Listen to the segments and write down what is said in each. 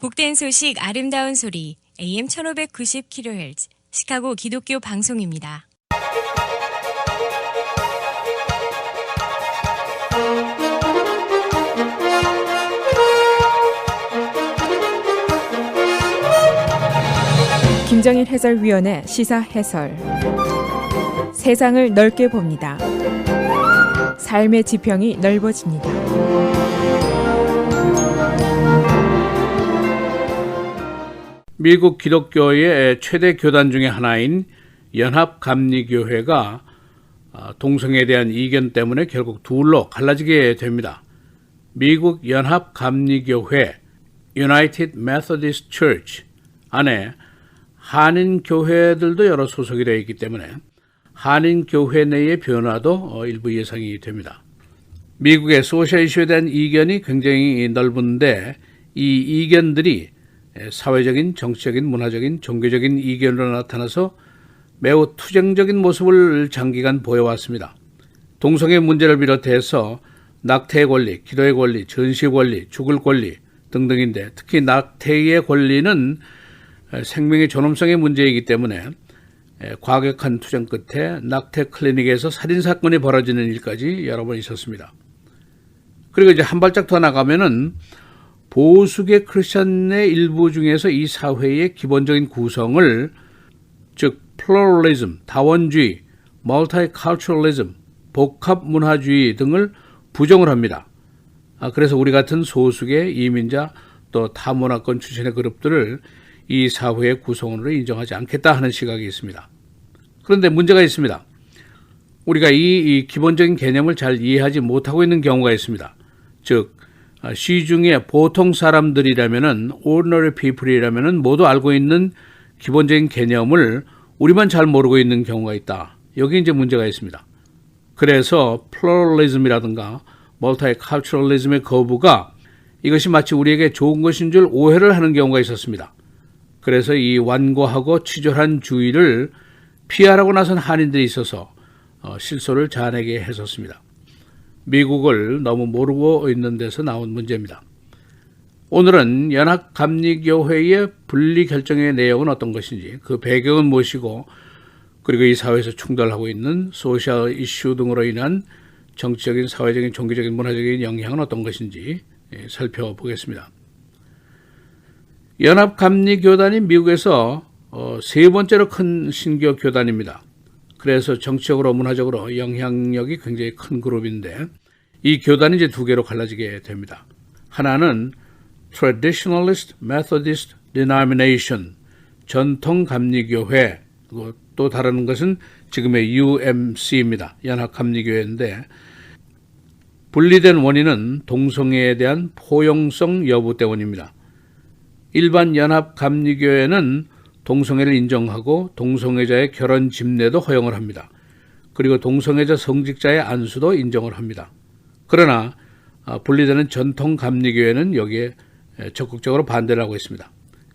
복된 소식 아름다운 소리 AM 1590kHz 시카고 기독교 방송입니다. 김정일 해설위원의 시사 해설. 세상을 넓게 봅니다. 삶의 지평이 넓어집니다. 미국 기독교의 최대 교단 중에 하나인 연합감리교회가 동성애에 대한 이견 때문에 결국 둘로 갈라지게 됩니다. 미국 연합감리교회 United Methodist Church 안에 한인교회들도 여러 소속이 되어 있기 때문에 한인교회 내의 변화도 일부 예상이 됩니다. 미국의 소셜 이슈에 대한 이견이 굉장히 넓은데 이 이견들이 사회적인, 정치적인, 문화적인, 종교적인 이견으로 나타나서 매우 투쟁적인 모습을 장기간 보여왔습니다. 동성애 문제를 비롯해서 낙태의 권리, 기도의 권리, 전시의 권리, 죽을 권리 등등인데 특히 낙태의 권리는 생명의 존엄성의 문제이기 때문에 과격한 투쟁 끝에 낙태 클리닉에서 살인사건이 벌어지는 일까지 여러 번 있었습니다. 그리고 이제 한 발짝 더 나가면은 보수계 크리스천의 일부 중에서 이 사회의 기본적인 구성을 즉 플로럴리즘, 다원주의, 멀티컬처럴리즘, 복합문화주의 등을 부정을 합니다. 그래서 우리 같은 소수계 이민자 또 타문화권 출신의 그룹들을 이 사회의 구성원으로 인정하지 않겠다 하는 시각이 있습니다. 그런데 문제가 있습니다. 우리가 이 기본적인 개념을 잘 이해하지 못하고 있는 경우가 있습니다. 즉 시중에 보통 사람들이라면은 ordinary people이라면은 모두 알고 있는 기본적인 개념을 우리만 잘 모르고 있는 경우가 있다. 여기 이제 문제가 있습니다. 그래서 pluralism이라든가 multiculturalism의 거부가 이것이 마치 우리에게 좋은 것인 줄 오해를 하는 경우가 있었습니다. 그래서 이 완고하고 치졸한 주의를 피하라고 나선 한인들이 있어서 실소를 자아내게 했었습니다. 미국을 너무 모르고 있는 데서 나온 문제입니다. 오늘은 연합감리교회의 분리 결정의 내용은 어떤 것인지, 그 배경은 무엇이고, 그리고 이 사회에서 충돌하고 있는 소셜 이슈 등으로 인한 정치적인, 사회적인, 종교적인, 문화적인 영향은 어떤 것인지 살펴보겠습니다. 연합감리교단이 미국에서 세 번째로 큰 신교 교단입니다. 그래서 정치적으로 문화적으로 영향력이 굉장히 큰 그룹인데 이 교단이 이제 두 개로 갈라지게 됩니다. 하나는 Traditionalist Methodist Denomination, 전통감리교회, 또 다른 것은 지금의 UMC입니다. 연합감리교회인데 분리된 원인은 동성애에 대한 포용성 여부 때문입니다. 일반 연합감리교회는 동성애를 인정하고 동성애자의 결혼 집례도 허용을 합니다. 그리고 동성애자 성직자의 안수도 인정을 합니다. 그러나 분리되는 전통감리교회는 여기에 적극적으로 반대를 하고 있습니다.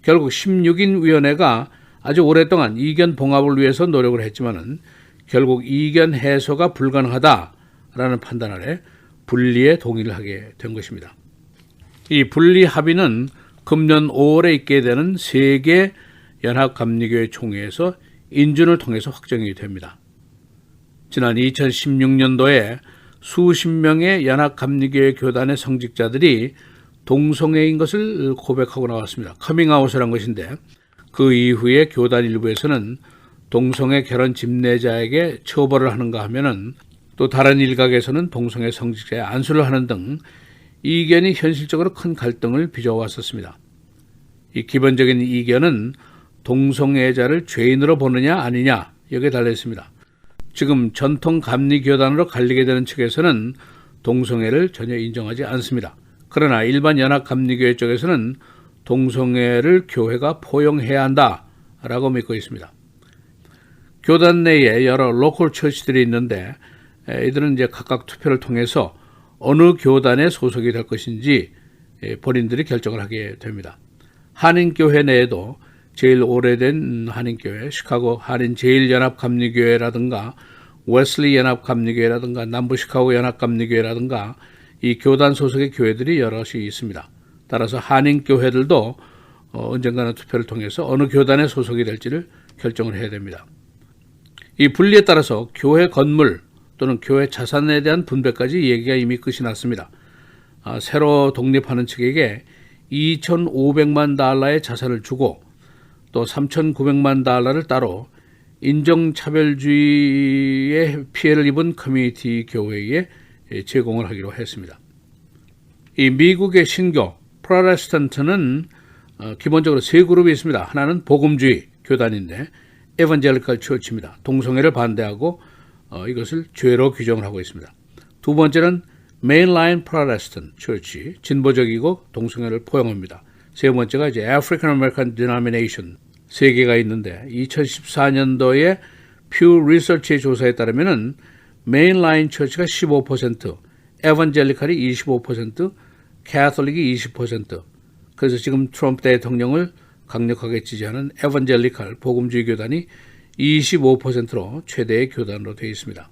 결국 16인 위원회가 아주 오랫동안 이견 봉합을 위해서 노력을 했지만은 결국 이견 해소가 불가능하다라는 판단 아래 분리에 동의를 하게 된 것입니다. 이 분리 합의는 금년 5월에 있게 되는 세계 연합감리교회 총회에서 인준을 통해서 확정이 됩니다. 지난 2016년도에 수십 명의 연합감리교회 교단의 성직자들이 동성애인 것을 고백하고 나왔습니다. 커밍아웃을 한 것인데 그 이후에 교단 일부에서는 동성애 결혼 집례자에게 처벌을 하는가 하면은 또 다른 일각에서는 동성애 성직자의 안수를 하는 등 이견이 현실적으로 큰 갈등을 빚어왔었습니다. 이 기본적인 이견은 동성애자를 죄인으로 보느냐 아니냐 여기에 달려 있습니다. 지금 전통감리교단으로 갈리게 되는 측에서는 동성애를 전혀 인정하지 않습니다. 그러나 일반 연합감리교회 쪽에서는 동성애를 교회가 포용해야 한다라고 믿고 있습니다. 교단 내에 여러 로컬 처치들이 있는데 이들은 이제 각각 투표를 통해서 어느 교단에 소속이 될 것인지 본인들이 결정을 하게 됩니다. 한인교회 내에도 제일 오래된 한인교회, 시카고 한인 제일연합감리교회라든가 웨슬리 연합감리교회라든가 남부 시카고 연합감리교회라든가 이 교단 소속의 교회들이 여럿이 있습니다. 따라서 한인교회들도 언젠가는 투표를 통해서 어느 교단에 소속이 될지를 결정을 해야 됩니다. 이 분리에 따라서 교회 건물 또는 교회 자산에 대한 분배까지 얘기가 이미 끝이 났습니다. 새로 독립하는 측에게 2,500만 달러의 자산을 주고 또 3,900만 달러를 따로 인종차별주의의 피해를 입은 커뮤니티 교회에 제공을 하기로 했습니다. 이 미국의 신교 프로테스탄트는 기본적으로 세 그룹이 있습니다. 하나는 복음주의 교단인데 에반젤리컬 처치입니다. 동성애를 반대하고 이것을 죄로 규정을 하고 있습니다. 두 번째는 Mainline Protestant Church, 진보적이고 동성애를 포용합니다. 세 번째가 이제 African American Denomination, 세 개가 있는데 2014년도에 Pew Research의 조사에 따르면은 Mainline Church가 15%, 에반젤리컬이 25%, 캐톨릭이 20%. 그래서 지금 트럼프 대통령을 강력하게 지지하는 에반젤리컬 복음주의 교단이 25%로 최대의 교단으로 되어 있습니다.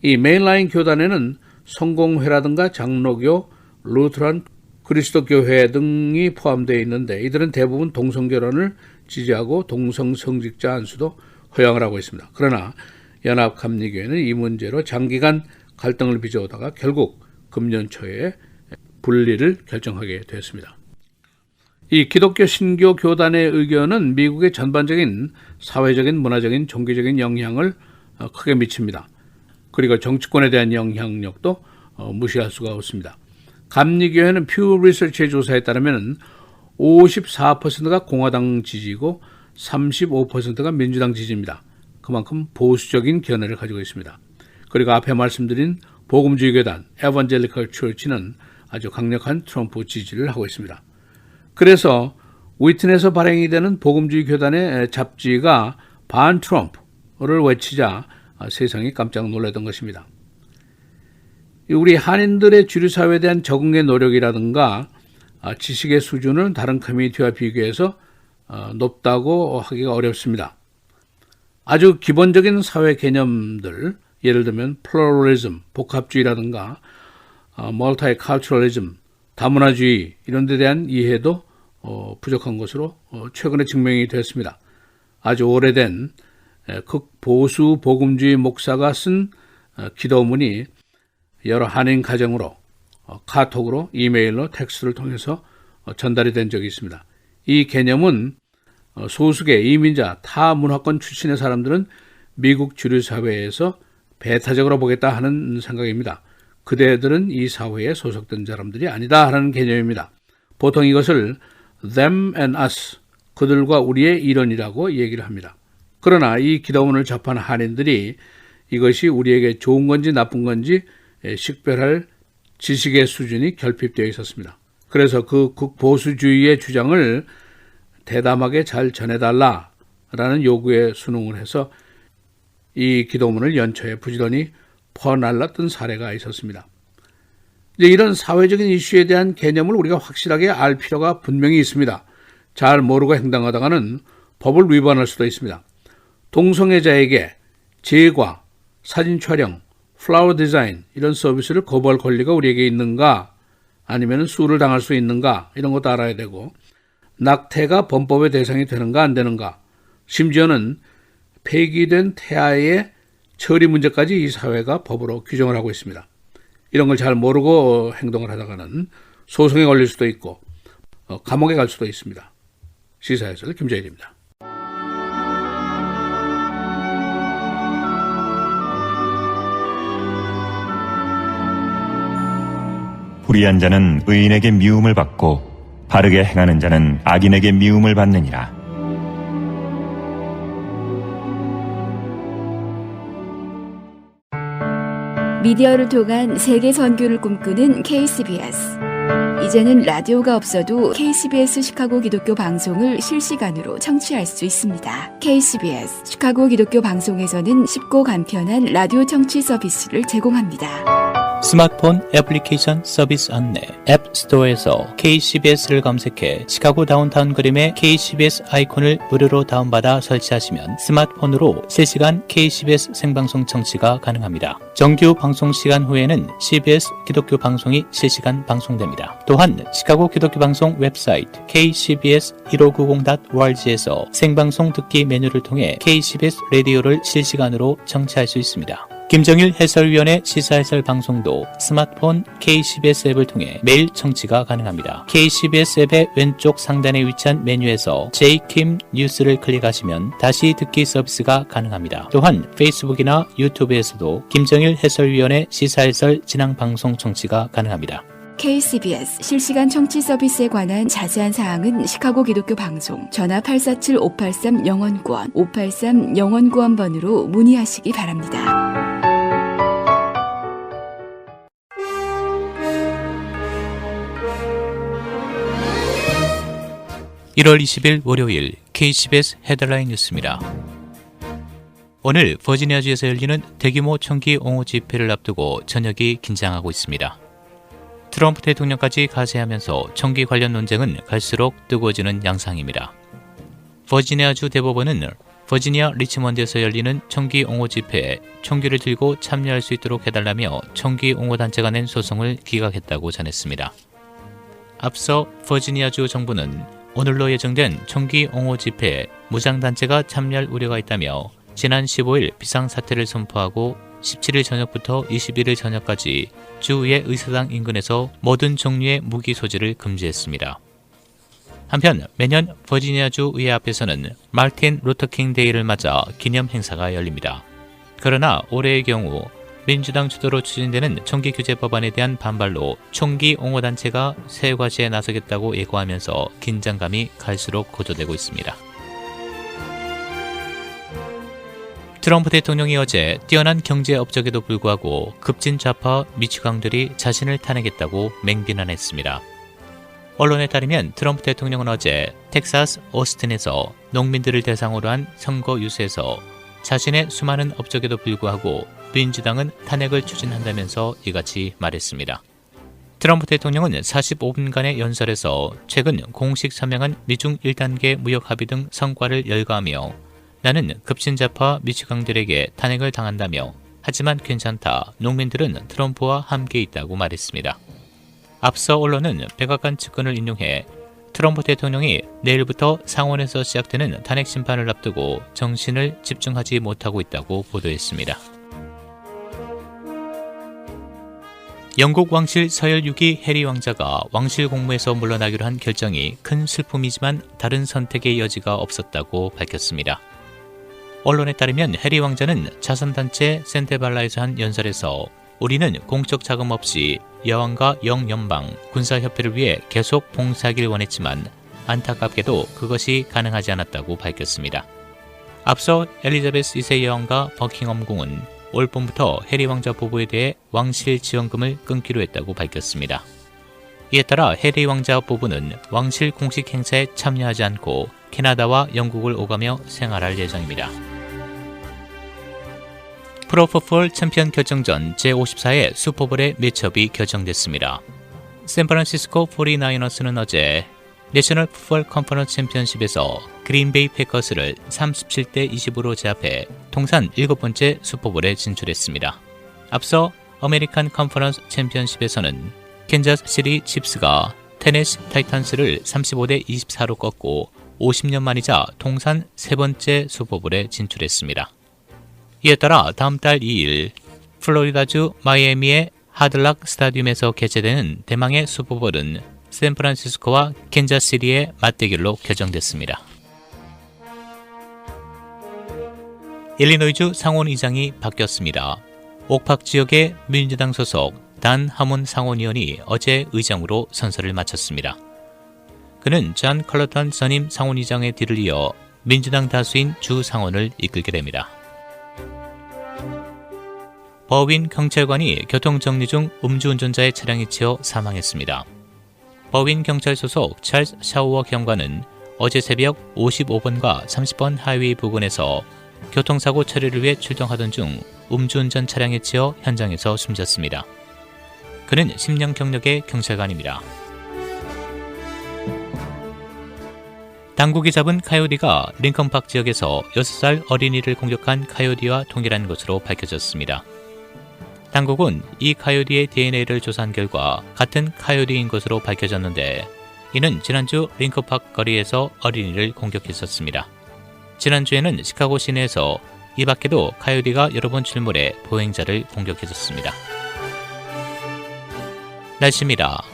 이 메인라인 교단에는 성공회라든가 장로교, 루트란 그리스도교회 등이 포함되어 있는데 이들은 대부분 동성결혼을 지지하고 동성성직자 안수도 허용을 하고 있습니다. 그러나 연합감리교회는 이 문제로 장기간 갈등을 빚어오다가 결국 금년 초에 분리를 결정하게 됐습니다. 이 기독교 신교 교단의 의견은 미국의 전반적인 사회적인, 문화적인, 종교적인 영향을 크게 미칩니다. 그리고 정치권에 대한 영향력도 무시할 수가 없습니다. 감리교회는 퓨 리서치의 조사에 따르면 54%가 공화당 지지이고 35%가 민주당 지지입니다. 그만큼 보수적인 견해를 가지고 있습니다. 그리고 앞에 말씀드린 복음주의 교단 에반젤리컬 처치는 아주 강력한 트럼프 지지를 하고 있습니다. 그래서 위튼에서 발행이 되는 복음주의 교단의 잡지가 반 트럼프를 외치자 세상이 깜짝 놀랐던 것입니다. 우리 한인들의 주류 사회에 대한 적응의 노력이라든가 지식의 수준은 다른 커뮤니티와 비교해서 높다고 하기가 어렵습니다. 아주 기본적인 사회 개념들, 예를 들면 플로럴리즘, 복합주의라든가 멀티컬처럴리즘, 다문화주의 이런 데 대한 이해도 부족한 것으로 최근에 증명이 됐습니다. 아주 오래된 극보수 복음주의 목사가 쓴 기도문이 여러 한인 가정으로 카톡으로 이메일로 텍스트를 통해서 전달이 된 적이 있습니다. 이 개념은 소수계 이민자 타 문화권 출신의 사람들은 미국 주류 사회에서 배타적으로 보겠다 하는 생각입니다. 그대들은 이 사회에 소속된 사람들이 아니다 하는 개념입니다. 보통 이것을 them and us, 그들과 우리의 이론이라고 얘기를 합니다. 그러나 이 기도문을 접한 한인들이 이것이 우리에게 좋은 건지 나쁜 건지 식별할 지식의 수준이 결핍되어 있었습니다. 그래서 그 극보수주의의 주장을 대담하게 잘 전해달라라는 요구에 순응을 해서 이 기도문을 연초에 부지런히 퍼날랐던 사례가 있었습니다. 이제 이런 사회적인 이슈에 대한 개념을 우리가 확실하게 알 필요가 분명히 있습니다. 잘 모르고 행동하다가는 법을 위반할 수도 있습니다. 동성애자에게 제과, 사진 촬영, 플라워 디자인 이런 서비스를 거부할 권리가 우리에게 있는가, 아니면 수를 당할 수 있는가, 이런 것도 알아야 되고, 낙태가 범법의 대상이 되는가 안 되는가, 심지어는 폐기된 태아의 처리 문제까지 이 사회가 법으로 규정을 하고 있습니다. 이런 걸 잘 모르고 행동을 하다가는 소송에 걸릴 수도 있고 감옥에 갈 수도 있습니다. 시사해설 김재일입니다. 불의한 자는 의인에게 미움을 받고 바르게 행하는 자는 악인에게 미움을 받느니라. 미디어를 통한 세계 선교를 꿈꾸는 KCBS. 이제는 라디오가 없어도 KCBS 시카고 기독교 방송을 실시간으로 청취할 수 있습니다. KCBS 시카고 기독교 방송에서는 쉽고 간편한 라디오 청취 서비스를 제공합니다. 스마트폰 애플리케이션 서비스 안내 앱스토어에서 KCBS를 검색해 시카고 다운타운 그림의 KCBS 아이콘을 무료로 다운받아 설치하시면 스마트폰으로 실시간 KCBS 생방송 청취가 가능합니다. 정규 방송 시간 후에는 CBS 기독교 방송이 실시간 방송됩니다. 또한 시카고 기독교 방송 웹사이트 kcbs1590.org에서 생방송 듣기 메뉴를 통해 KCBS 라디오를 실시간으로 청취할 수 있습니다. 김정일 해설위원의 시사해설 방송도 스마트폰 KCBS 앱을 통해 매일 청취가 가능합니다. KCBS 앱의 왼쪽 상단에 위치한 메뉴에서 J킴 뉴스를 클릭하시면 다시 듣기 서비스가 가능합니다. 또한 페이스북이나 유튜브에서도 김정일 해설위원의 시사해설 진행 방송 청취가 가능합니다. KCBS 실시간 청취 서비스에 관한 자세한 사항은 시카고 기독교 방송 전화 847-583-영원구원 583-영원구원번으로 문의하시기 바랍니다. 1월 20일 월요일 KCBS 헤드라인 뉴스입니다. 오늘 버지니아주에서 열리는 대규모 총기 옹호 집회를 앞두고 전역이 긴장하고 있습니다. 트럼프 대통령까지 가세하면서 총기 관련 논쟁은 갈수록 뜨거워지는 양상입니다. 버지니아주 대법원은 버지니아 리치먼드에서 열리는 총기 옹호 집회에 총기를 들고 참여할 수 있도록 해달라며 총기 옹호 단체가 낸 소송을 기각했다고 전했습니다. 앞서 버지니아주 정부는 오늘로 예정된 총기 옹호 집회에 무장단체가 참여할 우려가 있다며 지난 15일 비상사태를 선포하고 17일 저녁부터 21일 저녁까지 주의 의사당 인근에서 모든 종류의 무기 소지를 금지했습니다. 한편 매년 버지니아주 의회 앞에서는 마틴 루터킹 데이를 맞아 기념 행사가 열립니다. 그러나 올해의 경우 민주당 주도로 추진되는 총기 규제 법안에 대한 반발로 총기 옹호 단체가 새 과시에 나서겠다고 예고하면서 긴장감이 갈수록 고조되고 있습니다. 트럼프 대통령이 어제 뛰어난 경제 업적에도 불구하고 급진 좌파 미치광들이 자신을 탄핵했다고 맹비난했습니다. 언론에 따르면 트럼프 대통령은 어제 텍사스 오스틴에서 농민들을 대상으로 한 선거 유세에서 자신의 수많은 업적에도 불구하고 민주당은 탄핵을 추진한다면서 이같이 말했습니다. 트럼프 대통령은 45분간의 연설에서 최근 공식 서명한 미중 1단계 무역 합의 등 성과를 열거하며 나는 급진좌파 미치광들에게 탄핵을 당한다며 하지만 괜찮다. 농민들은 트럼프와 함께 있다고 말했습니다. 앞서 언론은 백악관 측근을 인용해 트럼프 대통령이 내일부터 상원에서 시작되는 탄핵 심판을 앞두고 정신을 집중하지 못하고 있다고 보도했습니다. 영국 왕실 서열 6위 해리 왕자가 왕실 공무에서 물러나기로 한 결정이 큰 슬픔이지만 다른 선택의 여지가 없었다고 밝혔습니다. 언론에 따르면 해리 왕자는 자선단체 센테발라에서 한 연설에서 우리는 공적 자금 없이 여왕과 영연방 군사협회를 위해 계속 봉사하길 원했지만 안타깝게도 그것이 가능하지 않았다고 밝혔습니다. 앞서 엘리자베스 2세 여왕과 버킹엄궁은 올 봄부터 해리 왕자 부부에 대해 왕실 지원금을 끊기로 했다고 밝혔습니다. 이에 따라 해리 왕자 부부는 왕실 공식 행사에 참여하지 않고 캐나다와 영국을 오가며 생활할 예정입니다. 프로풋볼 챔피언 결정전 제54회 슈퍼볼의 매치업이 결정됐습니다. 샌프란시스코 49어스는 어제 내셔널 풋볼 컨퍼런스 챔피언십에서 그린베이 패커스를 37대 20으로 제압해 통산 7번째 슈퍼볼에 진출했습니다. 앞서 아메리칸 컨퍼런스 챔피언십에서는 캔자스시티 칩스가 테네시 타이탄스를 35대 24로 꺾고 50년 만이자 통산 3번째 슈퍼볼에 진출했습니다. 이에 따라 다음 달 2일 플로리다주 마이애미의 하드락 스타디움에서 개최되는 대망의 슈퍼볼은 샌프란시스코와 캔자스시티의 맞대결로 결정됐습니다. 일리노이주 상원의장이 바뀌었습니다. 옥팍 지역의 민주당 소속 단 하몬 상원의원이 어제 의장으로 선서를 마쳤습니다. 그는 존 컬러턴 전임 상원의장의 뒤를 이어 민주당 다수인 주 상원을 이끌게 됩니다. 버윈 경찰관이 교통정리 중 음주운전자의 차량에 치여 사망했습니다. 버윈 경찰 소속 찰스 샤우어 경관은 어제 새벽 55번과 30번 하이웨이 부근에서 교통사고 처리를 위해 출동하던 중 음주운전 차량에 치여 현장에서 숨졌습니다. 그는 10년 경력의 경찰관입니다. 당국이 잡은 카요디가 링컨팍 지역에서 6살 어린이를 공격한 카요디와 동일한 것으로 밝혀졌습니다. 당국은 이 카요디의 DNA를 조사한 결과 같은 카요디인 것으로 밝혀졌는데 이는 지난주 링컨팍 거리에서 어린이를 공격했었습니다. 지난주에는 시카고 시내에서 이 밖에도 카요디가 여러 번 출몰해 보행자를 공격했었습니다. 날씨입니다.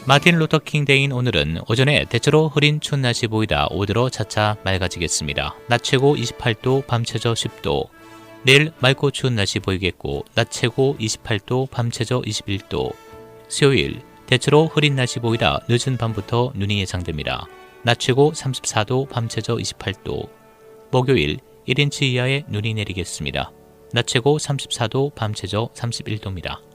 마틴 루터 킹 데이인 오늘은 오전에 대체로 흐린 추운 날씨 보이다 오후로 차차 맑아지겠습니다. 낮 최고 28도, 밤 최저 10도. 내일 맑고 추운 날씨 보이겠고 낮 최고 28도, 밤 최저 21도. 수요일 대체로 흐린 날씨 보이다 늦은 밤부터 눈이 예상됩니다. 낮 최고 34도, 밤 최저 28도. 목요일 1인치 이하의 눈이 내리겠습니다. 낮 최고 34도, 밤 최저 31도입니다.